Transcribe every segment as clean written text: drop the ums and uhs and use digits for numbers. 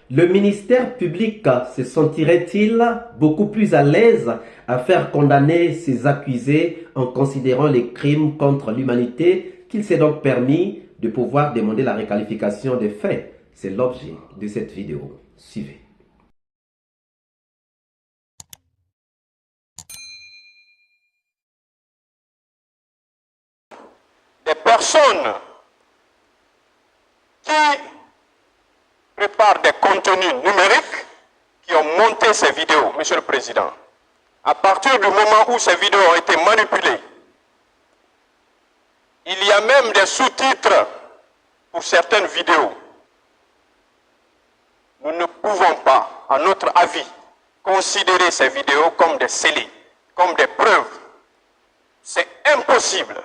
Le ministère public se sentirait-il beaucoup plus à l'aise à faire condamner ses accusés en considérant les crimes contre l'humanité qu'il s'est donc permis de pouvoir demander la requalification des faits? C'est l'objet de cette vidéo. Suivez. Des personnes qui préparent des contenus numériques qui ont monté ces vidéos, Monsieur le Président. À partir du moment où ces vidéos ont été manipulées, il y a même des sous-titres pour certaines vidéos. Nous ne pouvons pas, à notre avis, considérer ces vidéos comme des scellés, comme des preuves. C'est impossible.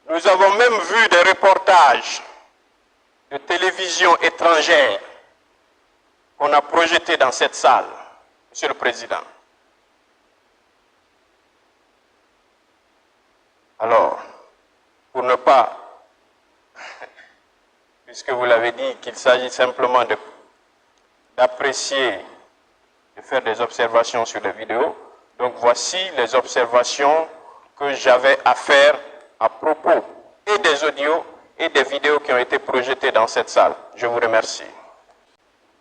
Nous avons même vu des reportages de télévision étrangère qu'on a projetés dans cette salle, Monsieur le Président. Alors, pour ne pas, puisque vous l'avez dit qu'il s'agit simplement d'apprécier, de faire des observations sur les vidéos, donc voici les observations que j'avais à faire à propos et des audios et des vidéos qui ont été projetées dans cette salle. Je vous remercie.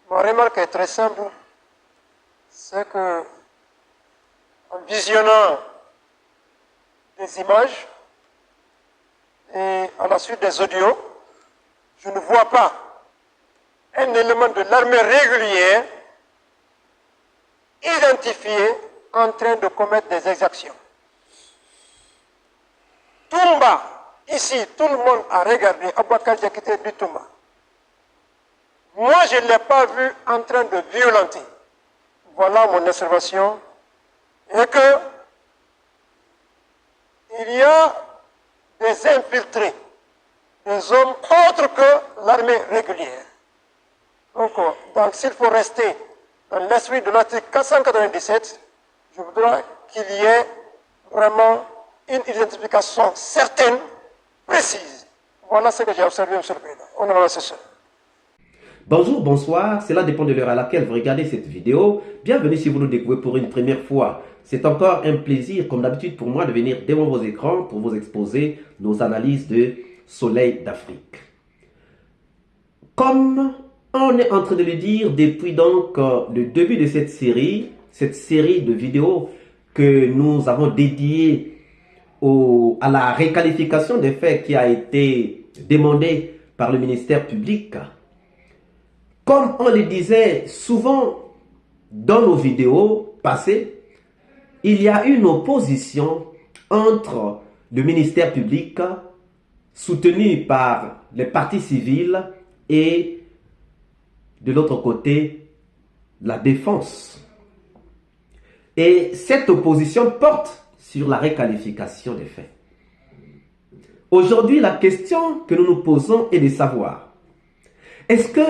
Ma remarque est très simple. C'est que, en visionnant des images et à la suite des audios, je ne vois pas un élément de l'armée régulière identifié en train de commettre des exactions. Toumba, ici, tout le monde a regardé Aboubacar Diakité du Toumba. Moi, je ne l'ai pas vu en train de violenter. Voilà mon observation. Et que il y a des infiltrés, des hommes autres que l'armée régulière. Donc s'il faut rester dans l'esprit de l'article 497, je voudrais qu'il y ait vraiment une identification certaine, précise. Voilà ce que j'ai observé, M. le Président. On en c'est ça. Bonjour, bonsoir, cela dépend de l'heure à laquelle vous regardez cette vidéo. Bienvenue si vous nous découvrez pour une première fois. C'est encore un plaisir, comme d'habitude pour moi, de venir devant vos écrans pour vous exposer nos analyses de Soleil d'Afrique. Comme on est en train de le dire depuis donc le début de cette série de vidéos que nous avons dédiées à la requalification des faits qui a été demandée par le ministère public. Comme on le disait souvent dans nos vidéos passées, il y a une opposition entre le ministère public soutenu par les partis civils et de l'autre côté la défense. Et cette opposition porte sur la requalification des faits. Aujourd'hui, la question que nous nous posons est de savoir, est-ce que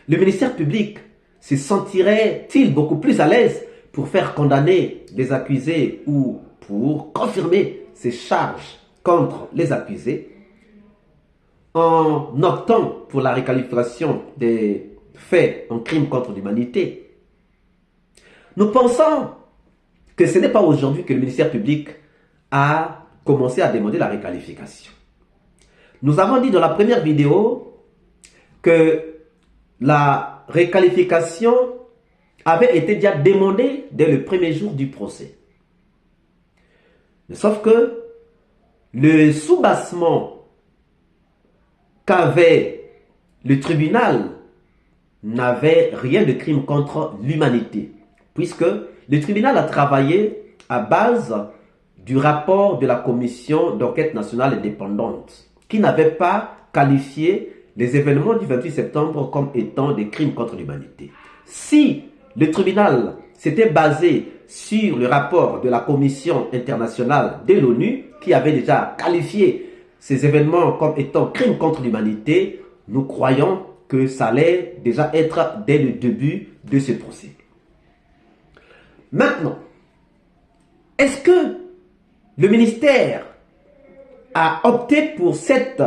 le ministère public se sentirait-il beaucoup plus à l'aise pour faire condamner les accusés ou pour confirmer ses charges contre les accusés en optant pour la requalification des faits en crime contre l'humanité? Nous pensons que ce n'est pas aujourd'hui que le ministère public a commencé à demander la requalification. Nous avons dit dans la première vidéo que la requalification avait été déjà demandée dès le premier jour du procès. Sauf que le soubassement qu'avait le tribunal n'avait rien de crime contre l'humanité, puisque le tribunal a travaillé à base du rapport de la commission d'enquête nationale indépendante, qui n'avait pas qualifié les événements du 28 septembre comme étant des crimes contre l'humanité. Si le tribunal s'était basé sur le rapport de la commission internationale de l'ONU, qui avait déjà qualifié ces événements comme étant crimes contre l'humanité, nous croyons que ça allait déjà être dès le début de ce procès. Maintenant, est-ce que le ministère a opté pour cette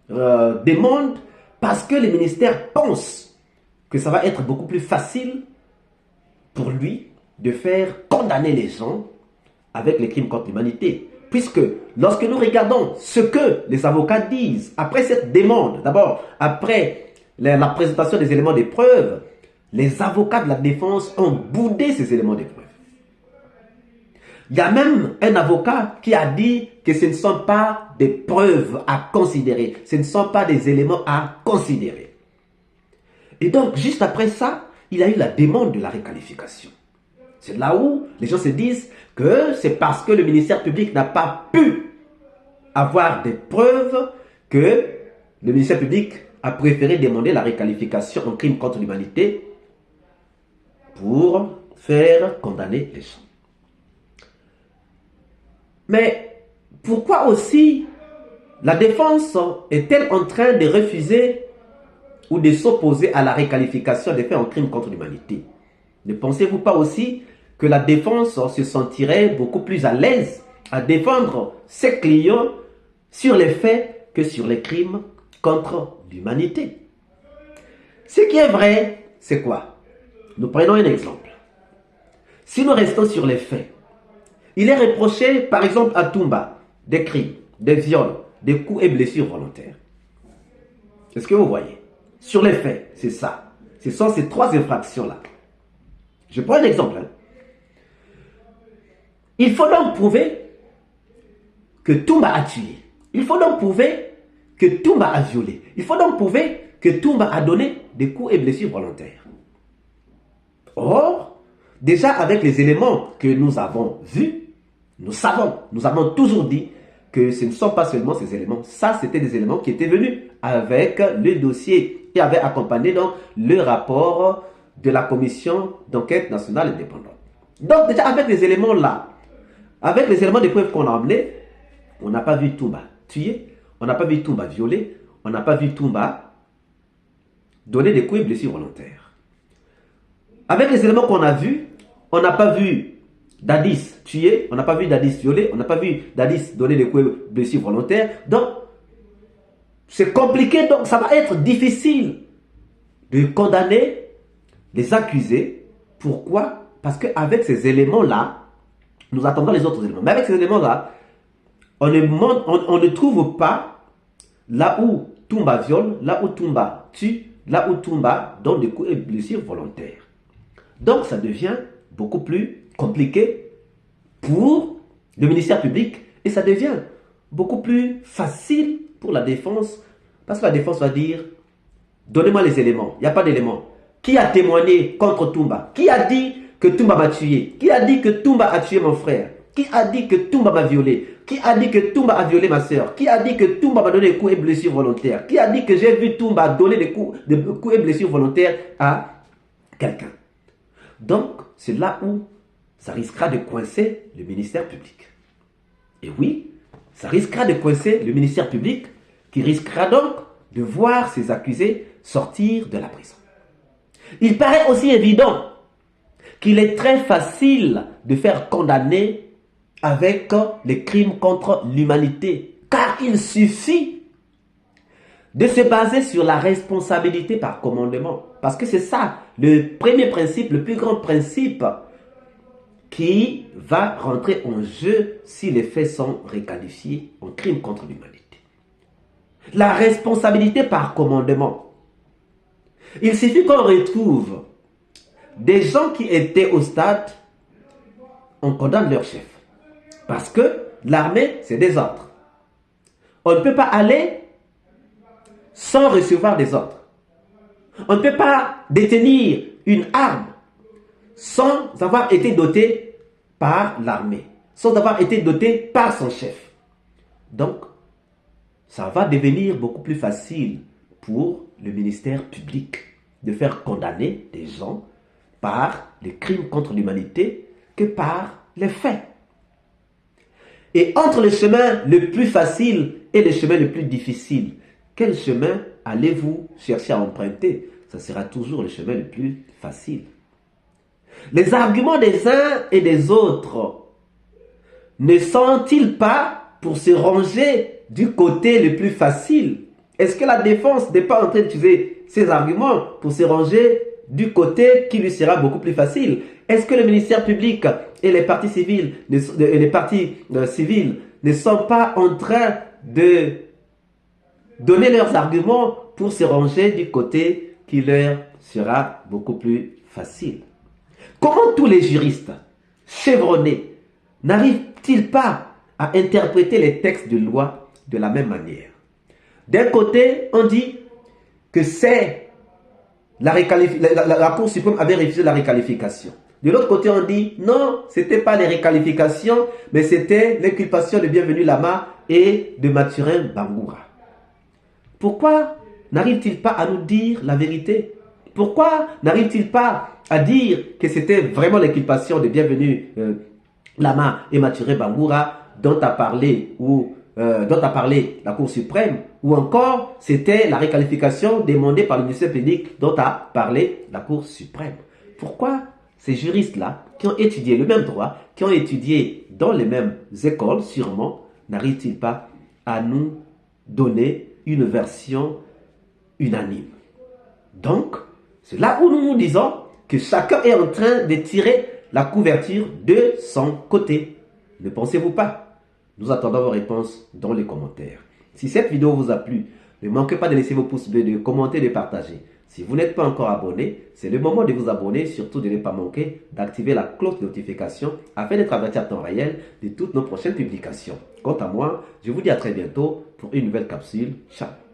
demande parce que le ministère pense que ça va être beaucoup plus facile pour lui de faire condamner les gens avec les crimes contre l'humanité. Puisque lorsque nous regardons ce que les avocats disent après cette demande, d'abord après la présentation des éléments de preuve, les avocats de la défense ont boudé ces éléments de preuve. Il y a même un avocat qui a dit que ce ne sont pas des preuves à considérer, ce ne sont pas des éléments à considérer. Et donc, juste après ça, il y a eu la demande de la réqualification. C'est là où les gens se disent que c'est parce que le ministère public n'a pas pu avoir des preuves que le ministère public a préféré demander la réqualification en crime contre l'humanité pour faire condamner les gens. Mais pourquoi aussi la défense est-elle en train de refuser ou de s'opposer à la réqualification des faits en crime contre l'humanité? Ne pensez-vous pas aussi que la défense se sentirait beaucoup plus à l'aise à défendre ses clients sur les faits que sur les crimes contre l'humanité? Ce qui est vrai, c'est quoi? Nous prenons un exemple. Si nous restons sur les faits, il est reproché, par exemple, à Toumba, des crimes, des viols, des coups et blessures volontaires. Est-ce que vous voyez? Sur les faits, c'est ça. Ce sont ces trois infractions-là. Je prends un exemple. Il faut donc prouver que Toumba a tué. Il faut donc prouver que Toumba a violé. Il faut donc prouver que Toumba a donné des coups et blessures volontaires. Or, déjà avec les éléments que nous avons vus, nous avons toujours dit que ce ne sont pas seulement ces éléments. Ça, c'était des éléments qui étaient venus avec le dossier et avaient accompagné donc le rapport de la commission d'enquête nationale indépendante. Donc déjà avec les éléments là, avec les éléments de preuve qu'on a amenés, on n'a pas vu Toumba tuer, on n'a pas vu Toumba violer, on n'a pas vu Toumba donner des coups et blessures volontaires. Avec les éléments qu'on a vus, on n'a pas vu Dadis tuer, on n'a pas vu Dadis violer, on n'a pas vu Dadis donner des coups et blessures volontaires. Donc, c'est compliqué, donc ça va être difficile de condamner les accusés. Pourquoi? Parce qu'avec ces éléments-là, nous attendons les autres éléments. Mais avec ces éléments-là, on ne trouve pas là où Toumba viole, là où Toumba tue, là où Toumba donne des coups et blessures volontaires. Donc, ça devient beaucoup plus compliqué pour le ministère public et ça devient beaucoup plus facile pour la défense parce que la défense va dire donnez-moi les éléments, il n'y a pas d'éléments. Qui a témoigné contre Toumba? Qui a dit que Toumba m'a tué? Qui a dit que Toumba a tué mon frère? Qui a dit que Toumba m'a violé? Qui a dit que Toumba a violé ma soeur? Qui a dit que Toumba m'a donné des coups et blessures volontaires? Qui a dit que j'ai vu Toumba donner des coups et blessures volontaires à quelqu'un? Donc, c'est là où ça risquera de coincer le ministère public. Et oui, ça risquera de coincer le ministère public qui risquera donc de voir ses accusés sortir de la prison. Il paraît aussi évident qu'il est très facile de faire condamner avec les crimes contre l'humanité, car il suffit de se baser sur la responsabilité par commandement. Parce que c'est ça, le premier principe, le plus grand principe qui va rentrer en jeu si les faits sont requalifiés en crime contre l'humanité. La responsabilité par commandement. Il suffit qu'on retrouve des gens qui étaient au stade, on condamne leur chef. Parce que l'armée, c'est des ordres. On ne peut pas aller sans recevoir des ordres. On ne peut pas détenir une arme sans avoir été doté par l'armée, sans avoir été doté par son chef. Donc, ça va devenir beaucoup plus facile pour le ministère public de faire condamner des gens par les crimes contre l'humanité que par les faits. Et entre le chemin le plus facile et le chemin le plus difficile, quel chemin allez-vous chercher à emprunter? Ça sera toujours le chemin le plus facile. Les arguments des uns et des autres ne sont-ils pas pour se ranger du côté le plus facile? Est-ce que la défense n'est pas en train d'utiliser ses arguments pour se ranger du côté qui lui sera beaucoup plus facile? Est-ce que le ministère public et les partis civils, ne sont pas en train de donner leurs arguments pour se ranger du côté qui leur sera beaucoup plus facile? Comment tous les juristes chevronnés n'arrivent-ils pas à interpréter les textes de loi de la même manière? D'un côté, on dit que c'est la Cour suprême avait refusé la réqualification. De l'autre côté, on dit non, ce n'était pas les réqualifications, mais c'était l'inculpation de Bienvenu Lama et de Mathurin Bangoura. Pourquoi n'arrive-t-il pas à nous dire la vérité? Pourquoi n'arrive-t-il pas à dire que c'était vraiment l'inculpation de Bienvenu Lama et Mathurin Bangoura dont a parlé la Cour suprême, ou encore c'était la réqualification demandée par le ministère public dont a parlé la Cour suprême? Pourquoi ces juristes-là, qui ont étudié le même droit, qui ont étudié dans les mêmes écoles sûrement, n'arrivent-ils pas à nous donner une version unanime? Donc, c'est là où nous nous disons que chacun est en train de tirer la couverture de son côté. Ne pensez-vous pas? Nous attendons vos réponses dans les commentaires. Si cette vidéo vous a plu, ne manquez pas de laisser vos pouces bleus, de commenter, de partager. Si vous n'êtes pas encore abonné, c'est le moment de vous abonner, surtout de ne pas manquer d'activer la cloche de notification afin d'être averti à temps réel de toutes nos prochaines publications. Quant à moi, je vous dis à très bientôt pour une nouvelle capsule. Ciao!